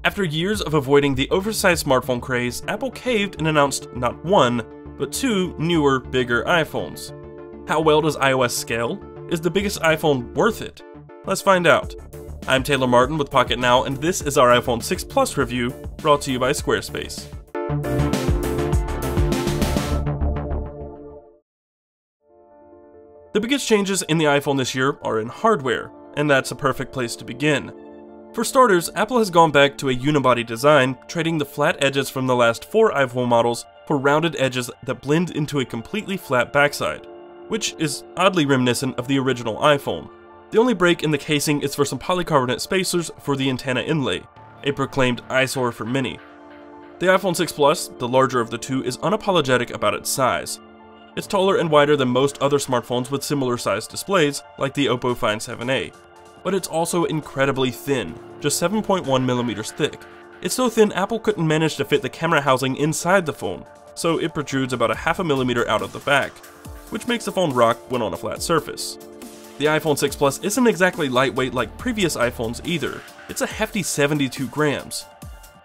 After years of avoiding the oversized smartphone craze, Apple caved and announced not one, but two newer, bigger iPhones. How well does iOS scale? Is the biggest iPhone worth it? Let's find out. I'm Taylor Martin with Pocketnow, and this is our iPhone 6 Plus review, brought to you by Squarespace. The biggest changes in the iPhone this year are in hardware, and that's a perfect place to begin. For starters, Apple has gone back to a unibody design, trading the flat edges from the last 4 iPhone models for rounded edges that blend into a completely flat backside, which is oddly reminiscent of the original iPhone. The only break in the casing is for some polycarbonate spacers for the antenna inlay, a proclaimed eyesore for many. The iPhone 6 Plus, the larger of the two, is unapologetic about its size. It's taller and wider than most other smartphones with similar sized displays, like the Oppo Find 7a. But it's also incredibly thin, just 7.1mm thick. It's so thin Apple couldn't manage to fit the camera housing inside the phone, so it protrudes about a half a millimeter out of the back, which makes the phone rock when on a flat surface. The iPhone 6 Plus isn't exactly lightweight like previous iPhones either. It's a hefty 72 grams.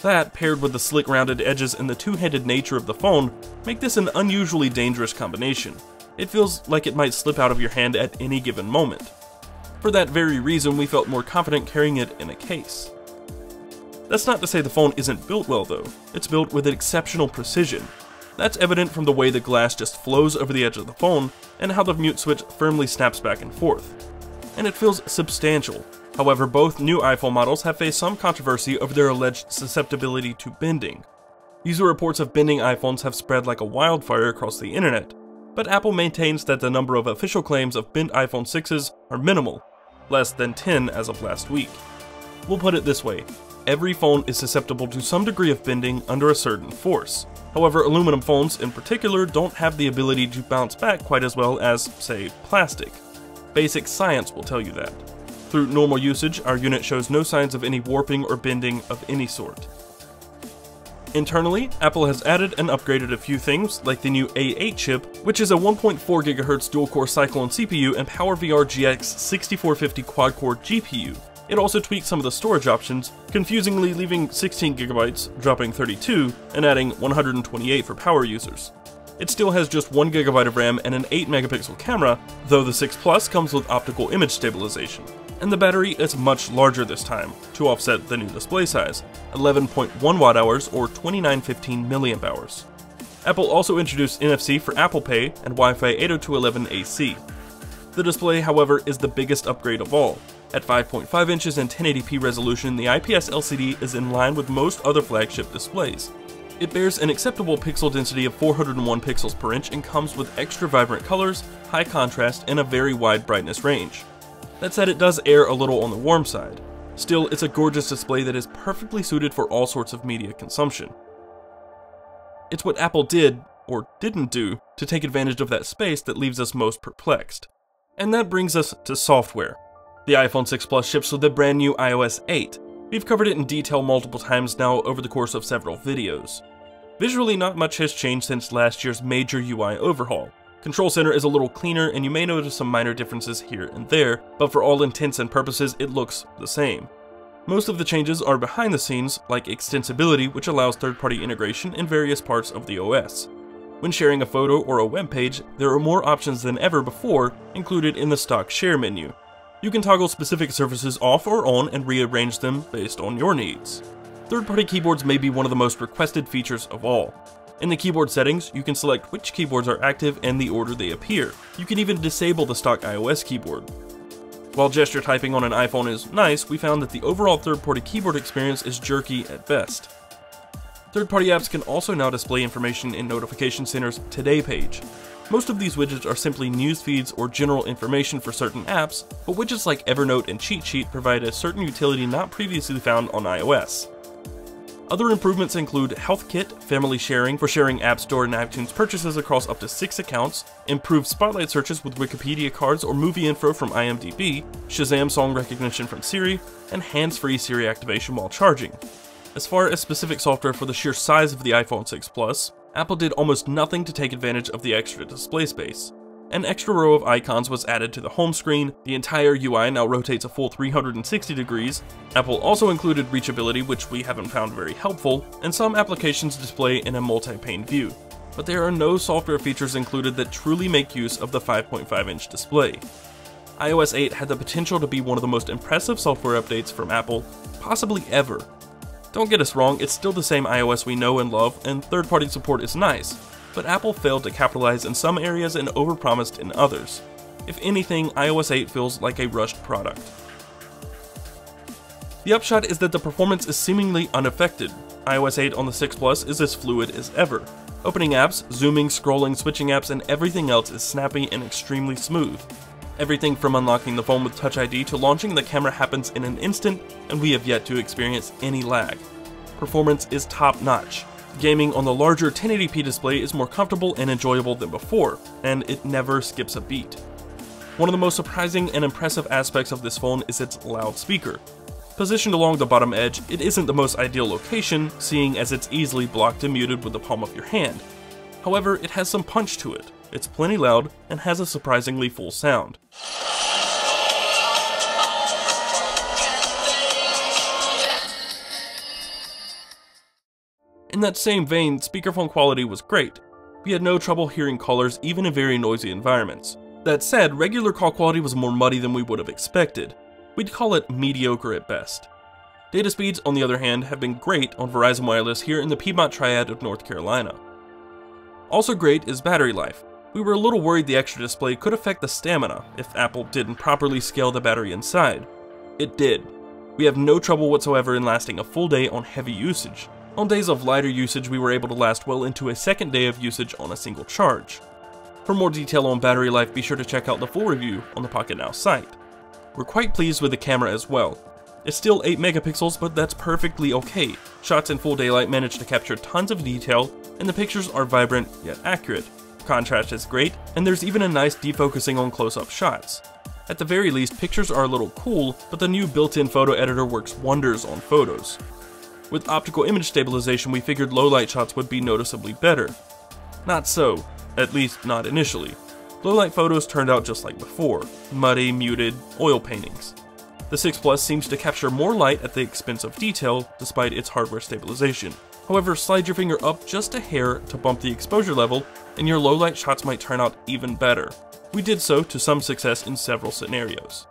That, paired with the slick rounded edges and the two-handed nature of the phone, make this an unusually dangerous combination. It feels like it might slip out of your hand at any given moment. For that very reason, we felt more confident carrying it in a case. That's not to say the phone isn't built well though. It's built with exceptional precision. That's evident from the way the glass just flows over the edge of the phone, and how the mute switch firmly snaps back and forth. And it feels substantial. However, both new iPhone models have faced some controversy over their alleged susceptibility to bending. User reports of bending iPhones have spread like a wildfire across the internet, but Apple maintains that the number of official claims of bent iPhone 6s are minimal, less than 10 as of last week. We'll put it this way, every phone is susceptible to some degree of bending under a certain force. However, aluminum phones in particular don't have the ability to bounce back quite as well as, say, plastic. Basic science will tell you that. Through normal usage, our unit shows no signs of any warping or bending of any sort. Internally, Apple has added and upgraded a few things, like the new A8 chip, which is a 1.4 GHz dual-core Cyclone CPU and PowerVR GX 6450 quad-core GPU. It also tweaked some of the storage options, confusingly leaving 16GB, dropping 32, and adding 128 for power users. It still has just 1GB of RAM and an 8MP camera, though the 6 Plus comes with optical image stabilization. And the battery is much larger this time, to offset the new display size, 11.1 Wh or 2915 mAh. Apple also introduced NFC for Apple Pay and Wi-Fi 802.11ac. The display, however, is the biggest upgrade of all. At 5.5 inches and 1080p resolution, the IPS LCD is in line with most other flagship displays. It bears an acceptable pixel density of 401 pixels per inch and comes with extra vibrant colors, high contrast, and a very wide brightness range. That said, it does err a little on the warm side. Still, it's a gorgeous display that is perfectly suited for all sorts of media consumption. It's what Apple did, or didn't do, to take advantage of that space that leaves us most perplexed. And that brings us to software. The iPhone 6 Plus ships with the brand new iOS 8. We've covered it in detail multiple times now over the course of several videos. Visually, not much has changed since last year's major UI overhaul. Control Center is a little cleaner and you may notice some minor differences here and there, but for all intents and purposes it looks the same. Most of the changes are behind the scenes, like extensibility, which allows third-party integration in various parts of the OS. When sharing a photo or a web page, there are more options than ever before included in the stock share menu. You can toggle specific surfaces off or on and rearrange them based on your needs. Third-party keyboards may be one of the most requested features of all. In the keyboard settings, you can select which keyboards are active and the order they appear. You can even disable the stock iOS keyboard. While gesture typing on an iPhone is nice, we found that the overall third-party keyboard experience is jerky at best. Third-party apps can also now display information in Notification Center's Today page. Most of these widgets are simply news feeds or general information for certain apps, but widgets like Evernote and Cheat Sheet provide a certain utility not previously found on iOS. Other improvements include Health Kit, family sharing for sharing App Store and iTunes purchases across up to 6 accounts, improved Spotlight searches with Wikipedia cards or movie info from IMDb, Shazam song recognition from Siri, and hands-free Siri activation while charging. As far as specific software for the sheer size of the iPhone 6 Plus, Apple did almost nothing to take advantage of the extra display space. An extra row of icons was added to the home screen, the entire UI now rotates a full 360 degrees, Apple also included reachability, which we haven't found very helpful, and some applications display in a multi-pane view. But there are no software features included that truly make use of the 5.5-inch display. iOS 8 had the potential to be one of the most impressive software updates from Apple, possibly ever. Don't get us wrong, it's still the same iOS we know and love, and third-party support is nice, but Apple failed to capitalize in some areas and overpromised in others. If anything, iOS 8 feels like a rushed product. The upshot is that the performance is seemingly unaffected. iOS 8 on the 6 Plus is as fluid as ever. Opening apps, zooming, scrolling, switching apps, and everything else is snappy and extremely smooth. Everything from unlocking the phone with Touch ID to launching the camera happens in an instant, and we have yet to experience any lag. Performance is top-notch. Gaming on the larger 1080p display is more comfortable and enjoyable than before, and it never skips a beat. One of the most surprising and impressive aspects of this phone is its loudspeaker. Positioned along the bottom edge, it isn't the most ideal location, seeing as it's easily blocked and muted with the palm of your hand. However, it has some punch to it. It's plenty loud and has a surprisingly full sound. In that same vein, speakerphone quality was great. We had no trouble hearing callers even in very noisy environments. That said, regular call quality was more muddy than we would have expected. We'd call it mediocre at best. Data speeds, on the other hand, have been great on Verizon Wireless here in the Piedmont Triad of North Carolina. Also great is battery life. We were a little worried the extra display could affect the stamina if Apple didn't properly scale the battery inside. It did. We have no trouble whatsoever in lasting a full day on heavy usage. On days of lighter usage, we were able to last well into a second day of usage on a single charge. For more detail on battery life, be sure to check out the full review on the Pocketnow site. We're quite pleased with the camera as well. It's still 8 megapixels, but that's perfectly okay. Shots in full daylight manage to capture tons of detail, and the pictures are vibrant yet accurate. Contrast is great, and there's even a nice defocusing on close-up shots. At the very least, pictures are a little cool, but the new built-in photo editor works wonders on photos. With optical image stabilization, we figured low-light shots would be noticeably better. Not so, at least not initially. Low-light photos turned out just like before, muddy, muted, oil paintings. The 6 Plus seems to capture more light at the expense of detail, despite its hardware stabilization. However, slide your finger up just a hair to bump the exposure level, and your low-light shots might turn out even better. We did so to some success in several scenarios.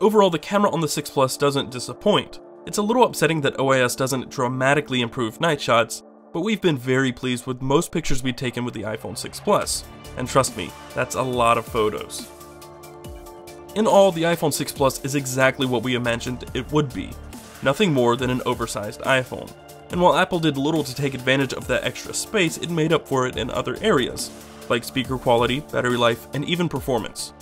Overall, the camera on the 6 Plus doesn't disappoint. It's a little upsetting that OIS doesn't dramatically improve night shots, but we've been very pleased with most pictures we've taken with the iPhone 6 Plus. And trust me, that's a lot of photos. In all, the iPhone 6 Plus is exactly what we imagined it would be. Nothing more than an oversized iPhone. And while Apple did little to take advantage of that extra space, it made up for it in other areas, like speaker quality, battery life, and even performance.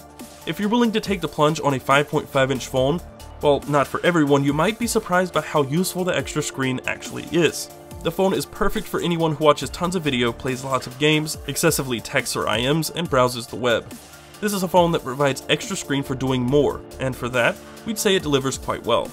If you're willing to take the plunge on a 5.5-inch phone, well, not for everyone, you might be surprised by how useful the extra screen actually is. The phone is perfect for anyone who watches tons of video, plays lots of games, excessively texts or IMs, and browses the web. This is a phone that provides extra screen for doing more, and for that, we'd say it delivers quite well.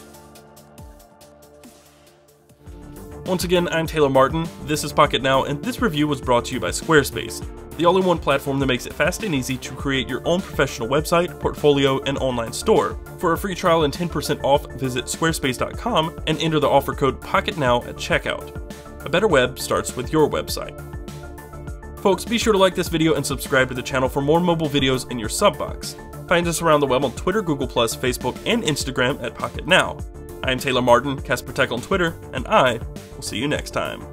Once again, I'm Taylor Martin, this is Pocketnow, and this review was brought to you by Squarespace, the all-in-one platform that makes it fast and easy to create your own professional website, portfolio, and online store. For a free trial and 10% off, visit squarespace.com and enter the offer code POCKETNOW at checkout. A better web starts with your website. Folks, be sure to like this video and subscribe to the channel for more mobile videos in your subbox. Find us around the web on Twitter, Google+, Facebook, and Instagram at Pocketnow. I am Taylor Martin, Casper Tech on Twitter, and I will see you next time.